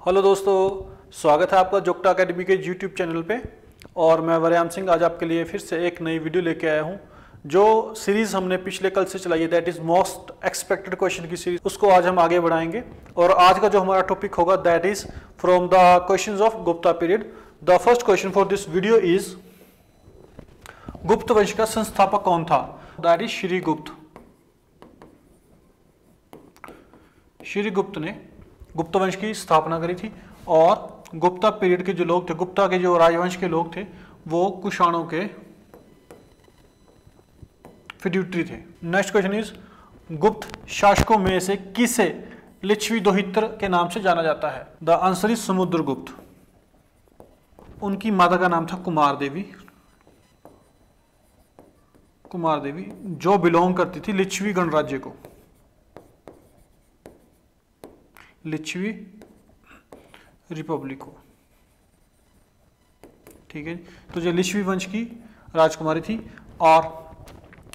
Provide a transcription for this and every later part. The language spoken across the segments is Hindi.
हेलो दोस्तों, स्वागत है आपका जोग्टा अकेडमी के यूट्यूब चैनल पे। और मैं वरयाम सिंह आज आपके लिए फिर से एक नई वीडियो लेके आया हूँ। जो सीरीज़ हमने पिछले कल से चलाई है, that is most expected question की सीरीज, उसको आज हम आगे बढ़ाएंगे। और आज का जो हमारा टॉपिक होगा that is from the questions of Gupta period. The first question for this video is, गुप्त वंश का संस्थापक कौन था? दैट इज श्री गुप्त। श्री गुप्त ने गुप्त वंश की स्थापना करी थी। और गुप्ता पीरियड के जो लोग थे, गुप्ता के जो राजवंश के लोग थे, वो कुषाणों के फिड्यूटरी थे। नेक्स्ट क्वेश्चन इज, गुप्त शासकों में से किसे लिच्छवी दोहित्र के नाम से जाना जाता है? The answer is Samudragupta. उनकी माता का नाम था कुमार देवी। कुमार देवी जो बिलोंग करती थी लिच्छवी गणराज्य को, लिच्छवी रिपब्लिक को। ठीक है, तो जो लिच्छवी वंश की राजकुमारी थी और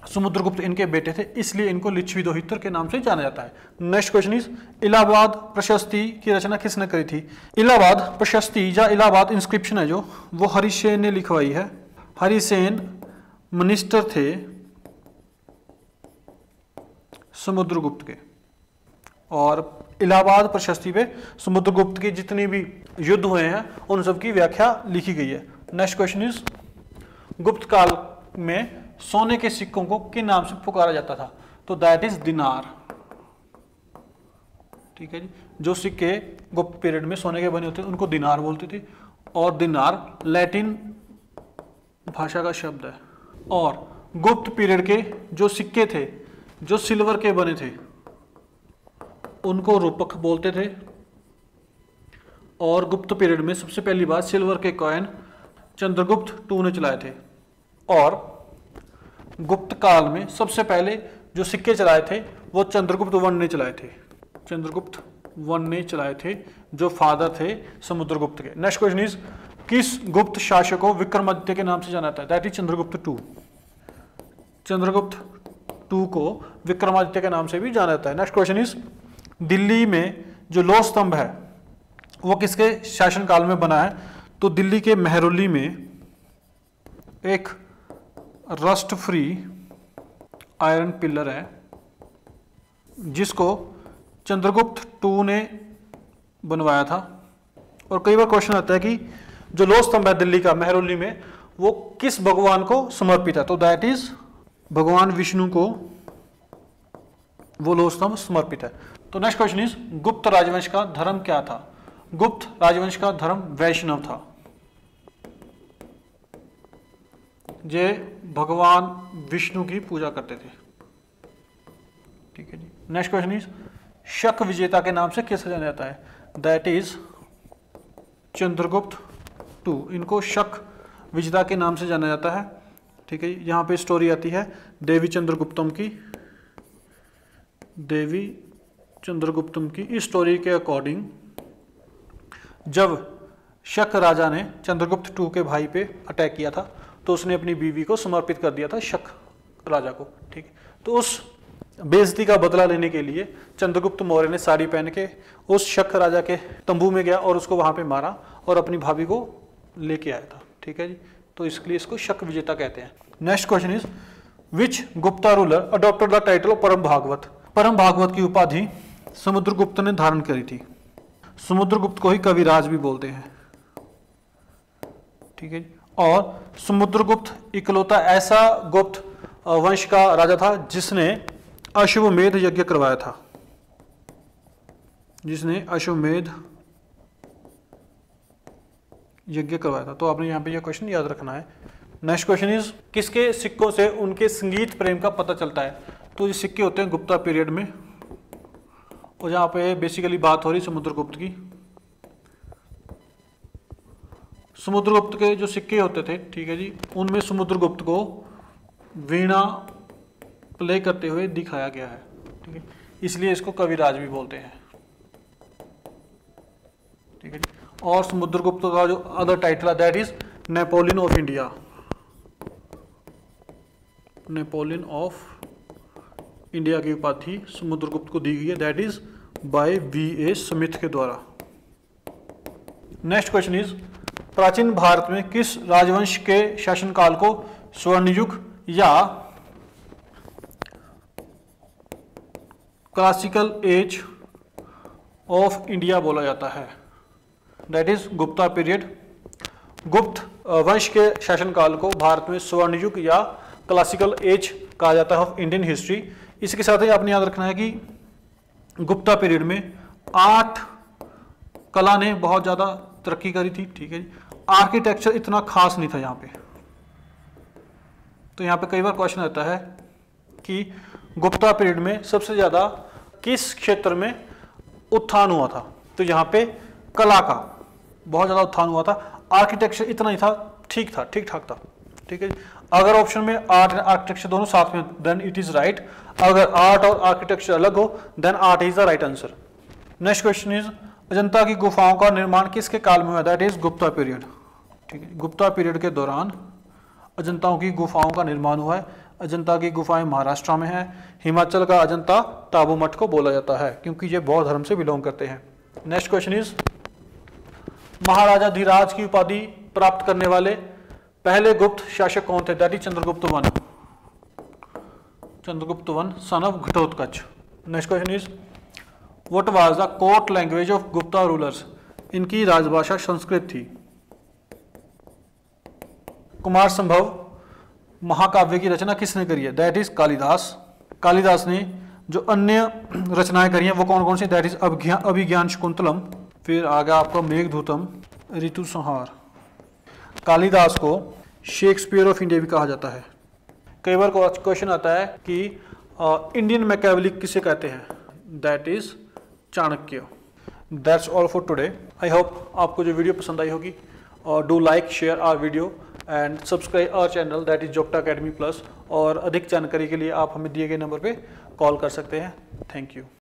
समुद्रगुप्त इनके बेटे थे, इसलिए इनको लिच्छवी दोहित्र के नाम से जाना जाता है। नेक्स्ट क्वेश्चन इज, इलाहाबाद प्रशस्ति की रचना किसने करी थी? इलाहाबाद प्रशस्ति या इलाहाबाद इंस्क्रिप्शन है जो, वो हरिसेन ने लिखवाई है। हरिसेन मिनिस्टर थे समुद्रगुप्त के, और इलाहाबाद प्रशस्ति पे समुद्रगुप्त के जितनी भी युद्ध हुए हैं उन सब की व्याख्या लिखी गई है। नेक्स्ट क्वेश्चन इज, गुप्त काल में सोने के सिक्कों को किन नाम से पुकारा जाता था? तो दैट इज दिनार। ठीक है जी, जो सिक्के गुप्त पीरियड में सोने के बने होते थे उनको दिनार बोलते थे। और दिनार लैटिन भाषा का शब्द है। और गुप्त पीरियड के जो सिक्के थे जो सिल्वर के बने थे उनको रूपक बोलते थे। और गुप्त पीरियड में सबसे पहली बार सिल्वर के कॉइन चंद्रगुप्त II ने चलाए थे। और गुप्त काल में सबसे पहले जो सिक्के चलाए थे वो चंद्रगुप्त I ने चलाए थे। चंद्रगुप्त I ने चलाए थे, जो फादर थे समुद्रगुप्त के। नेक्स्ट क्वेश्चन इज, किस गुप्त शासक को विक्रमादित्य के नाम से जाना जाता है? That is Chandragupta II। Chandragupta II को विक्रमादित्य के नाम से भी जाना जाता है। नेक्स्ट क्वेश्चन इज, दिल्ली में जो लौह स्तंभ है वो किसके शासनकाल में बना है? तो दिल्ली के मेहरौली में एक रस्ट फ्री आयरन पिलर है जिसको चंद्रगुप्त II ने बनवाया था। और कई बार क्वेश्चन आता है कि जो लौह स्तंभ है दिल्ली का मेहरौली में, वो किस भगवान को समर्पित है? तो दैट इज भगवान विष्णु को वो लौह स्तंभ समर्पित है। तो नेक्स्ट क्वेश्चन इज, गुप्त राजवंश का धर्म क्या था? गुप्त राजवंश का धर्म वैष्णव था। जे भगवान विष्णु की पूजा करते थे। ठीक है जी। नेक्स्ट क्वेश्चन इज, शक विजेता के नाम से किसे जाना जाता है? That is Chandragupta II। इनको शक विजेता के नाम से जाना जाता है। ठीक है, यहाँ पे स्टोरी आती है देवी चंद्रगुप्तम की। देवी चंद्रगुप्तम की इस स्टोरी के अकॉर्डिंग, जब शक राजा ने चंद्रगुप्त II के भाई पे अटैक किया था तो उसने अपनी बीवी को समर्पित कर दिया था शक राजा को। ठीक है, तो उस बेइज्जती का बदला लेने के लिए चंद्रगुप्त मौर्य ने साड़ी पहन के उस शक राजा के तंबू में गया और उसको वहां पे मारा और अपनी भाभी को लेके आया था। ठीक है जी, तो इसके लिए इसको शक विजेता कहते हैं। Next question is, which Gupta ruler adopted the title of परम भागवत? परम भागवत की उपाधि समुद्रगुप्त ने धारण करी थी। समुद्रगुप्त को ही कविराज भी बोलते हैं। ठीक है, और समुद्रगुप्त इकलौता ऐसा गुप्त वंश का राजा था जिसने अश्वमेध यज्ञ करवाया था। जिसने अश्वमेध यज्ञ करवाया था। तो आपने यहां पे यह क्वेश्चन याद रखना है। नेक्स्ट क्वेश्चन इज, किसके सिक्कों से उनके संगीत प्रेम का पता चलता है? तो ये सिक्के होते हैं गुप्ता पीरियड में, और जहां पे बेसिकली बात हो रही समुद्रगुप्त की। समुद्रगुप्त के जो सिक्के होते थे, ठीक है जी, उनमें समुद्रगुप्त को वीणा प्ले करते हुए दिखाया गया है। ठीक है, इसलिए इसको कविराज भी बोलते हैं। ठीक है जी, और समुद्रगुप्त का जो अदर टाइटल है that is Napoleon of India. Napoleon of India की उपाधि समुद्रगुप्त को दी गई है, that is by V.A. Smith के द्वारा। नेक्स्ट क्वेश्चन इज प्राचीन भारत में किस राजवंश के शासनकाल को स्वर्ण युग या क्लासिकल एज ऑफ इंडिया बोला जाता है? That is Gupta period. गुप्त वंश के शासनकाल को भारत में स्वर्ण युग या क्लासिकल एज कहा जाता है ऑफ इंडियन हिस्ट्री। इसके साथ ही आपने याद रखना है कि गुप्ता पीरियड में 8 कला ने बहुत ज़्यादा तरक्की करी थी, ठीक है जी। आर्किटेक्चर इतना खास नहीं था यहाँ पे। तो यहाँ पे कई बार क्वेश्चन आता है कि गुप्ता पीरियड में सबसे ज़्यादा किस क्षेत्र में उत्थान हुआ था? तो यहाँ पे कला का बहुत ज़्यादा उत्थान हुआ था, आर्किटेक्चर इतना ही था, ठीक ठाक था, ठीक है जी। अगर ऑप्शन में आर्ट एंड आर्किटेक्चर दोनों साथ में देन इट इज राइट। अगर आर्ट और आर्किटेक्चर अलग हो then art is the right answer. Next question is Ajanta की गुफाओं का निर्माण किसके काल में हुआ? दैट इज गुप्ता पीरियड, ठीक है। गुप्ता पीरियड के दौरान अजंताओं की गुफाओं का निर्माण हुआ है। अजंता की गुफाएं महाराष्ट्र में है। हिमाचल का अजंता ताबू मठ को बोला जाता है क्योंकि ये बौद्ध धर्म से बिलोंग करते हैं। नेक्स्ट क्वेश्चन इज महाराजा धीराज की उपाधि प्राप्त करने वाले पहले गुप्त शासक कौन थे? That is Chandragupta one. Chandragupta one son of Ghatotkacha. Next question is what was the court language of Gupta rulers? इनकी राजभाषा संस्कृत थी। कुमार संभव महाकाव्य की रचना किसने करी है? That is Kalidas. कालिदास ने जो अन्य रचनाएं करी हैं वो कौन कौन सी? दैट इज अभिज्ञान शकुंतलम, फिर आगे आपका मेघदूतम, ऋतु संहार। कालिदास को शेक्सपियर ऑफ इंडिया भी कहा जाता है। कई बार क्वेश्चन आता है कि इंडियन मैकियावेली किसे कहते हैं? That is Chanakya. That's all for today. I hope आपको जो वीडियो पसंद आई होगी। Do like share our video and subscribe our channel that is Jogta academy plus. और अधिक जानकारी के लिए आप हमें दिए गए नंबर पे कॉल कर सकते हैं। Thank you.